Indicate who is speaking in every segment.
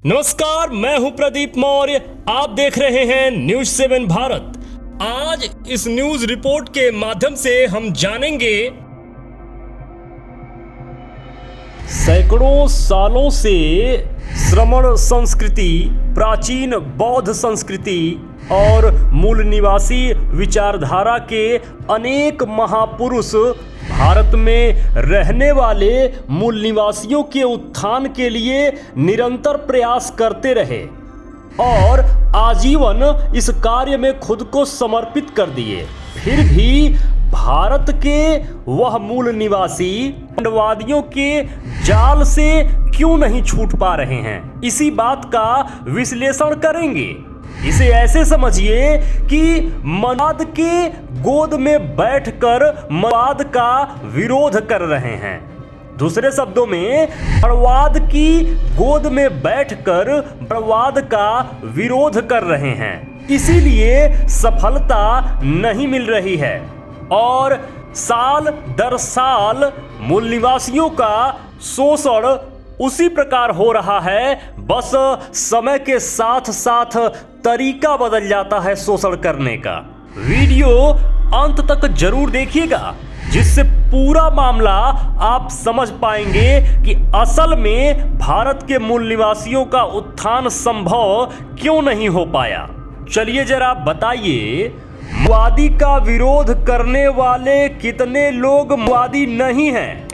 Speaker 1: नमस्कार, मैं हूं प्रदीप मौर्य। आप देख रहे हैं न्यूज 7 भारत। आज इस न्यूज रिपोर्ट के माध्यम से हम जानेंगे सैकड़ों सालों से श्रमण संस्कृति, प्राचीन बौद्ध संस्कृति और मूल निवासी विचारधारा के अनेक महापुरुष भारत में रहने वाले मूल निवासियों के उत्थान के लिए निरंतर प्रयास करते रहे और आजीवन इस कार्य में खुद को समर्पित कर दिए। फिर भी भारत के वह मूल निवासी पुंडवादियों के जाल से क्यों नहीं छूट पा रहे हैं, इसी बात का विश्लेषण करेंगे। इसे ऐसे समझिए कि मनुवाद के गोद में बैठकर मनुवाद का विरोध कर रहे हैं। दूसरे शब्दों में बड़वाद की गोद में बैठकर बड़वाद का विरोध कर रहे हैं, इसीलिए सफलता नहीं मिल रही है और साल दर साल मूल निवासियों का शोषण उसी प्रकार हो रहा है। बस समय के साथ साथ तरीका बदल जाता है शोषण करने का। वीडियो अंत तक जरूर देखिएगा, जिससे पूरा मामला आप समझ पाएंगे कि असल में भारत के मूल निवासियों का उत्थान संभव क्यों नहीं हो पाया। चलिए जरा बताइए, मनुवादी का विरोध करने वाले कितने लोग मनुवादी नहीं हैं?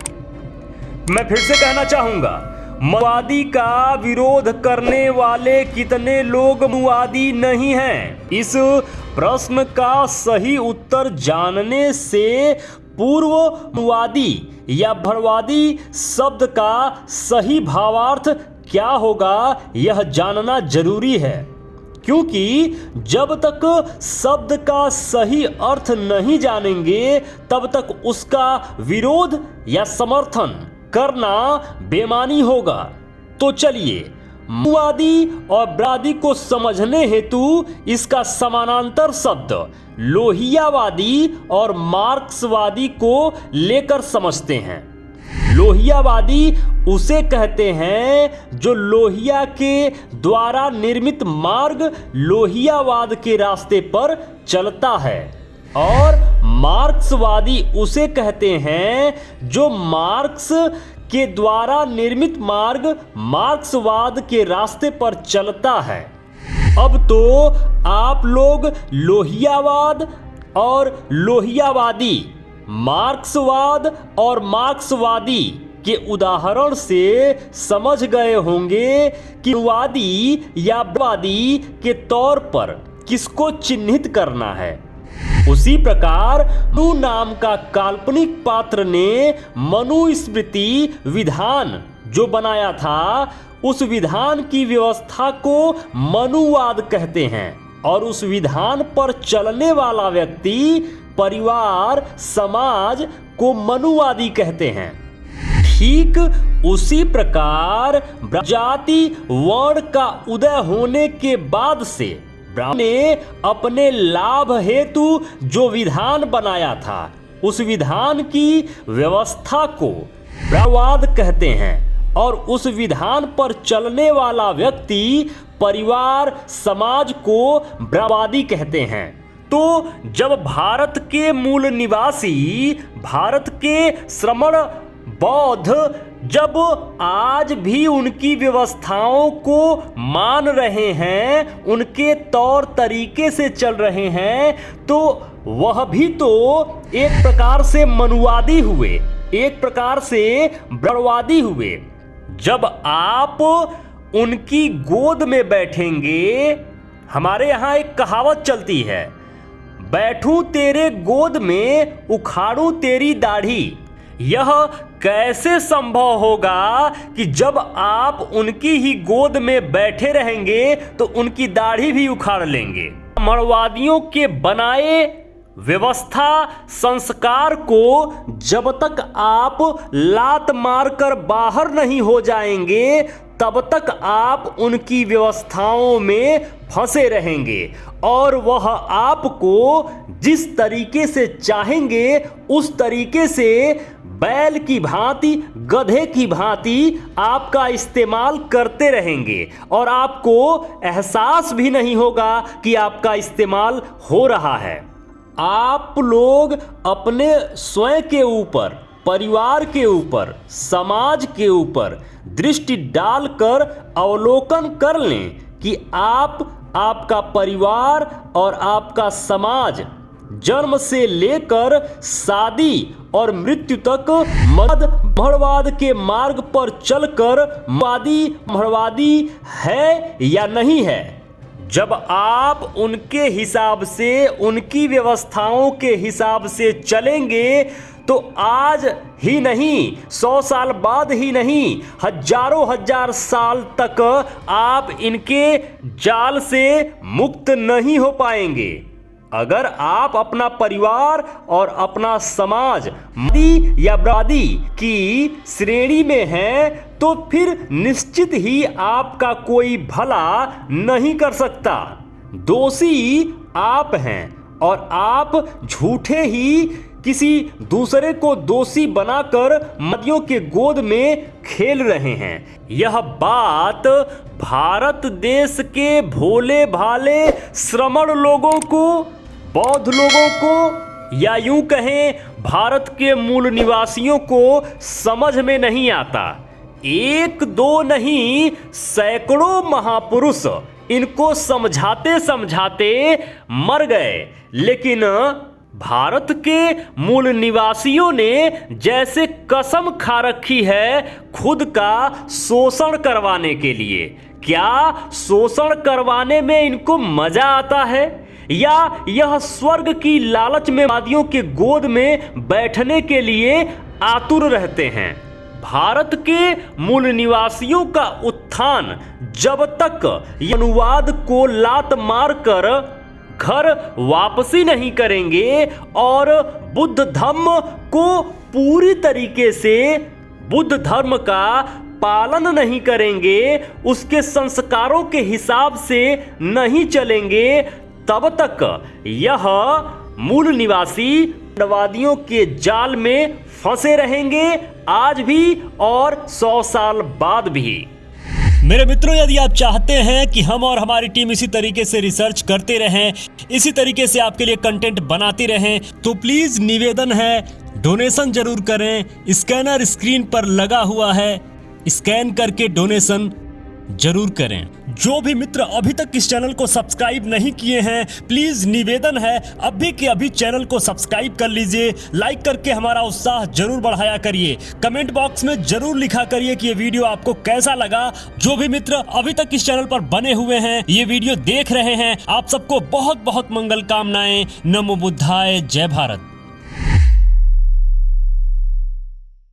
Speaker 1: मैं फिर से कहना चाहूंगा, मनुवादी का विरोध करने वाले कितने लोग मनुवादी नहीं हैं? इस प्रश्न का सही उत्तर जानने से पूर्व मनुवादी या बड़वादी शब्द का सही भावार्थ क्या होगा यह जानना जरूरी है, क्योंकि जब तक शब्द का सही अर्थ नहीं जानेंगे तब तक उसका विरोध या समर्थन करना बेमानी होगा। तो चलिए, मनुवादी और बड़वादी को समझने हेतु इसका समानांतर शब्द लोहियावादी और मार्क्सवादी को लेकर समझते हैं। लोहियावादी उसे कहते हैं जो लोहिया के द्वारा निर्मित मार्ग लोहियावाद के रास्ते पर चलता है, और मार्क्सवादी उसे कहते हैं जो मार्क्स के द्वारा निर्मित मार्ग मार्क्सवाद के रास्ते पर चलता है। अब तो आप लोग लोहियावाद और लोहियावादी, मार्क्सवाद और मार्क्सवादी के उदाहरण से समझ गए होंगे कि मनुवादी या बड़वादी के तौर पर किसको चिन्हित करना है। उसी प्रकार मनु नाम का काल्पनिक पात्र ने मनुस्मृति विधान जो बनाया था, उस विधान की व्यवस्था को मनुवाद कहते हैं, और उस विधान पर चलने वाला व्यक्ति, परिवार, समाज को मनुवादी कहते हैं। ठीक उसी प्रकार जाति वर्ण का उदय होने के बाद से ब्राह्मण ने अपने लाभ हेतु जो विधान बनाया था, उस विधान की व्यवस्था को ब्राह्मणवाद कहते हैं, और उस विधान पर चलने वाला व्यक्ति, परिवार, समाज को ब्राह्मणवादी कहते हैं। तो जब भारत के मूल निवासी, भारत के श्रमण बौद्ध जब आज भी उनकी व्यवस्थाओं को मान रहे हैं, उनके तौर तरीके से चल रहे हैं, तो वह भी तो एक प्रकार से मनुवादी हुए, एक प्रकार से बड़वादी हुए। जब आप उनकी गोद में बैठेंगे, हमारे यहाँ एक कहावत चलती है, बैठूं तेरे गोद में उखाड़ूं तेरी दाढ़ी। यह कैसे संभव होगा कि जब आप उनकी ही गोद में बैठे रहेंगे तो उनकी दाढ़ी भी उखाड़ लेंगे? मनुवादियों के बनाए व्यवस्था संस्कार को जब तक आप लात मारकर बाहर नहीं हो जाएंगे, तब तक आप उनकी व्यवस्थाओं में फंसे रहेंगे, और वह आपको जिस तरीके से चाहेंगे उस तरीके से बैल की भांति, गधे की भांति आपका इस्तेमाल करते रहेंगे और आपको एहसास भी नहीं होगा कि आपका इस्तेमाल हो रहा है। आप लोग अपने स्वयं के ऊपर, परिवार के ऊपर, समाज के ऊपर दृष्टि डालकर अवलोकन कर लें कि आपका परिवार और आपका समाज जन्म से लेकर शादी और मृत्यु तक मर्दवाद के मार्ग पर चलकर मर्दवादी है या नहीं है। जब आप उनके हिसाब से, उनकी व्यवस्थाओं के हिसाब से चलेंगे तो आज ही नहीं, 100 साल बाद ही नहीं, हजारों हजार साल तक आप इनके जाल से मुक्त नहीं हो पाएंगे। अगर आप अपना परिवार और अपना समाज मर्दी या ब्रादी की श्रेणी में हैं तो फिर निश्चित ही आपका कोई भला नहीं कर सकता। दोषी आप हैं और आप झूठे ही किसी दूसरे को दोषी बनाकर मर्दियों के गोद में खेल रहे हैं। यह बात भारत देश के भोले भाले श्रमण लोगों को, बौद्ध लोगों को, या यूं कहें भारत के मूल निवासियों को समझ में नहीं आता। एक दो नहीं, सैकड़ों महापुरुष इनको समझाते समझाते मर गए, लेकिन भारत के मूल निवासियों ने जैसे कसम खा रखी है खुद का शोषण करवाने के लिए। क्या शोषण करवाने में इनको मजा आता है या यह स्वर्ग की लालच में वादियों के गोद में बैठने के लिए आतुर रहते हैं? भारत के मूल निवासियों का उत्थान जब तक अनुवाद को लात मारकर घर वापसी नहीं करेंगे और बुद्ध धर्म को पूरी तरीके से, बुद्ध धर्म का पालन नहीं करेंगे, उसके संस्कारों के हिसाब से नहीं चलेंगे, तब तक यह मूल निवासी मर्दवादियों के जाल में फंसे रहेंगे, आज भी और 100 साल बाद भी।
Speaker 2: मेरे मित्रों, यदि आप चाहते हैं कि हम और हमारी टीम इसी तरीके से रिसर्च करते रहें, इसी तरीके से आपके लिए कंटेंट बनाती रहें, तो प्लीज निवेदन है, डोनेशन जरूर करें। स्कैनर स्क्रीन पर लगा हुआ है, स्कैन करके डोनेशन जरूर करें। जो भी मित्र अभी तक इस चैनल को सब्सक्राइब नहीं किए हैं, प्लीज निवेदन है अभी के अभी चैनल को सब्सक्राइब कर लीजिए। लाइक करके हमारा उत्साह जरूर बढ़ाया करिए। कमेंट बॉक्स में जरूर लिखा करिए कि ये वीडियो आपको कैसा लगा। जो भी मित्र अभी तक इस चैनल पर बने हुए हैं, ये वीडियो देख रहे हैं, आप सबको बहुत बहुत मंगल कामनाएं। नमो बुद्धाय, जय भारत।